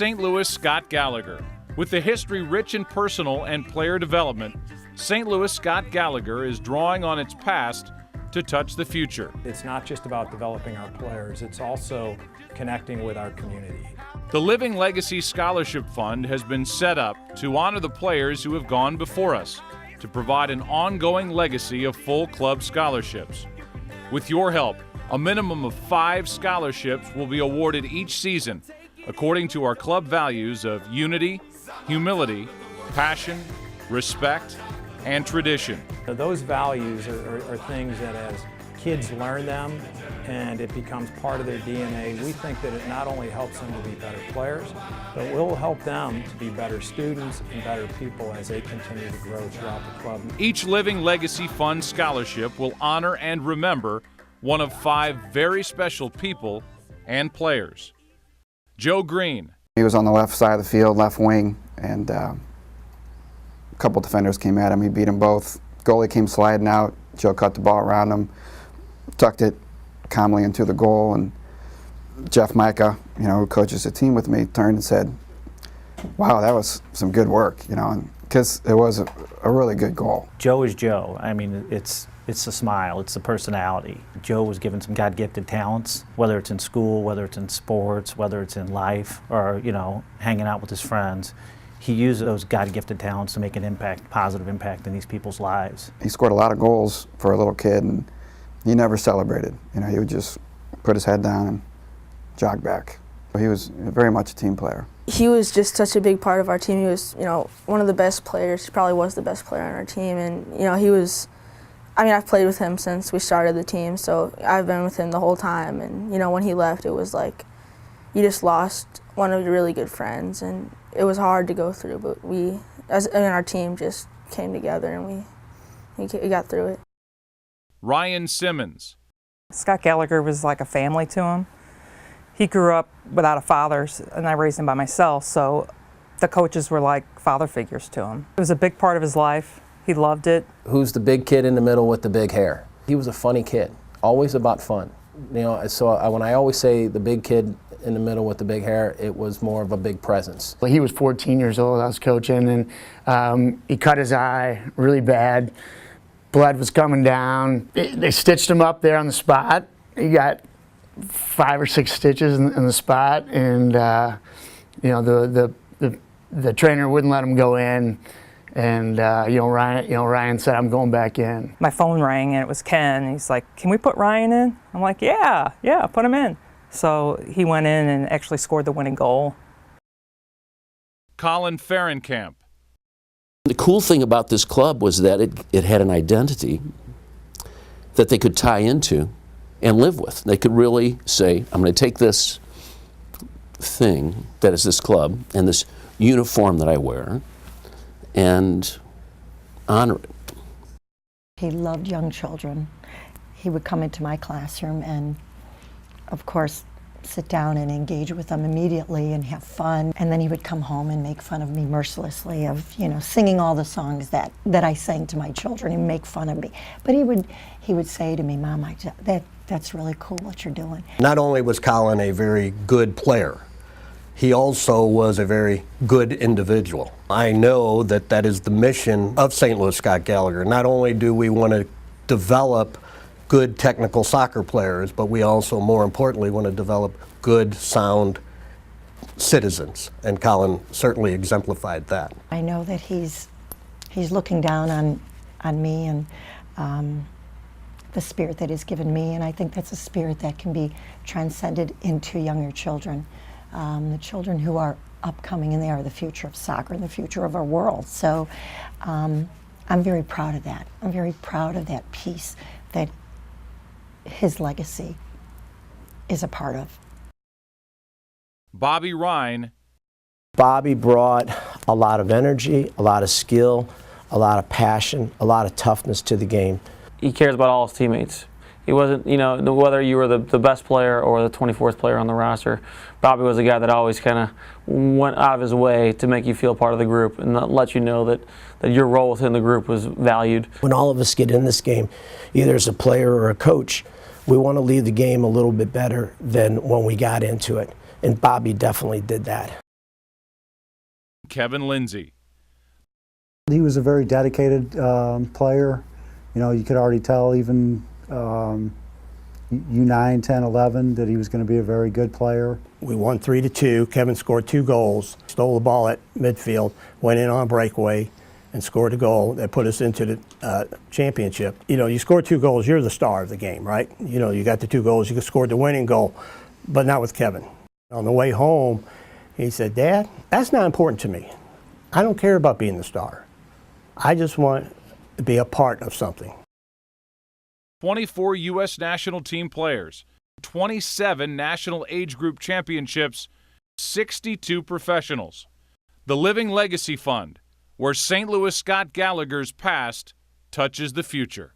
St. Louis Scott Gallagher. With a history rich in personal and player development, St. Louis Scott Gallagher is drawing on its past to touch the future. It's not just about developing our players, it's also connecting with our community. The Living Legacy Scholarship Fund has been set up to honor the players who have gone before us, to provide an ongoing legacy of full club scholarships. With your help, a minimum of 5 scholarships will be awarded each season, according to our club values of unity, humility, passion, respect, and tradition. Those values are things that as kids learn them and it becomes part of their DNA, we think that it not only helps them to be better players, but it will help them to be better students and better people as they continue to grow throughout the club. Each Living Legacy Fund scholarship will honor and remember one of 5 very special people and players. Joe Greene. He was on the left side of the field, left wing, and a couple defenders came at him. He beat them both. Goalie came sliding out. Joe cut the ball around him, tucked it calmly into the goal, and Jeff Micah, who coaches the team with me, turned and said, "Wow, that was some good work," because it was a really good goal. Joe is Joe. I mean, it's the smile, it's the personality. Joe was given some God-gifted talents, whether it's in school, whether it's in sports, whether it's in life, or hanging out with his friends. He used those God-gifted talents to make an impact, positive impact in these people's lives. He scored a lot of goals for a little kid, and he never celebrated. He would just put his head down and jog back. He was very much a team player. He was just such a big part of our team. He was, one of the best players. He probably was the best player on our team, and he was. I've played with him since we started the team, so I've been with him the whole time. And when he left, it was like you just lost one of your really good friends, and it was hard to go through. But our team just came together, and we got through it. Ryan Simmons. Scott Gallagher was like a family to him. He grew up without a father, and I raised him by myself, so the coaches were like father figures to him. It was a big part of his life. He loved it. Who's the big kid in the middle with the big hair? He was a funny kid, always about fun. So when I always say the big kid in the middle with the big hair, it was more of a big presence. He was 14 years old, I was coaching, and he cut his eye really bad. Blood was coming down. They stitched him up there on the spot. He got 5 or 6 stitches in the spot, and the trainer wouldn't let him go in. And Ryan said, "I'm going back in." My phone rang and it was Ken. And he's like, "Can we put Ryan in?" I'm like, "Yeah, put him in." So he went in and actually scored the winning goal. Colin Fahrenkamp. The cool thing about this club was that it had an identity that they could tie into and live with. They could really say, "I'm going to take this thing that is this club and this uniform that I wear and honor it." He loved young children. He would come into my classroom and, of course, sit down and engage with them immediately and have fun. And then he would come home and make fun of me mercilessly of, singing all the songs that I sang to my children and make fun of me. But he would say to me, "Mom, that's really cool what you're doing." Not only was Colin a very good player, he also was a very good individual. I know that is the mission of St. Louis Scott Gallagher. Not only do we want to develop good technical soccer players, but we also, more importantly, want to develop good, sound citizens. And Colin certainly exemplified that. I know that he's looking down on me and the spirit that he's given me, and I think that's a spirit that can be transcended into younger children. The children who are upcoming, and they are the future of soccer and the future of our world. So I'm very proud of that. I'm very proud of that piece that his legacy is a part of. Bobby Rhine. Bobby brought a lot of energy, a lot of skill, a lot of passion, a lot of toughness to the game. He cares about all his teammates. He wasn't, whether you were the best player or the 24th player on the roster, Bobby was a guy that always kind of went out of his way to make you feel part of the group and let you know that your role within the group was valued. When all of us get in this game, either as a player or a coach, we want to leave the game a little bit better than when we got into it. And Bobby definitely did that. Kevin Lindsey. He was a very dedicated player. You know, you could already tell even U9, 10, 11 that he was going to be a very good player. We won 3-2. Kevin scored 2 goals, stole the ball at midfield, went in on a breakaway, and scored a goal that put us into the championship. You know, you score 2 goals, you're the star of the game, right? You know, you got the 2 goals, you scored the winning goal, but not with Kevin. On the way home, he said, "Dad, that's not important to me. I don't care about being the star. I just want to be a part of something." 24 U.S. national team players, 27 national age group championships, 62 professionals. The Living Legacy Fund, where St. Louis Scott Gallagher's past touches the future.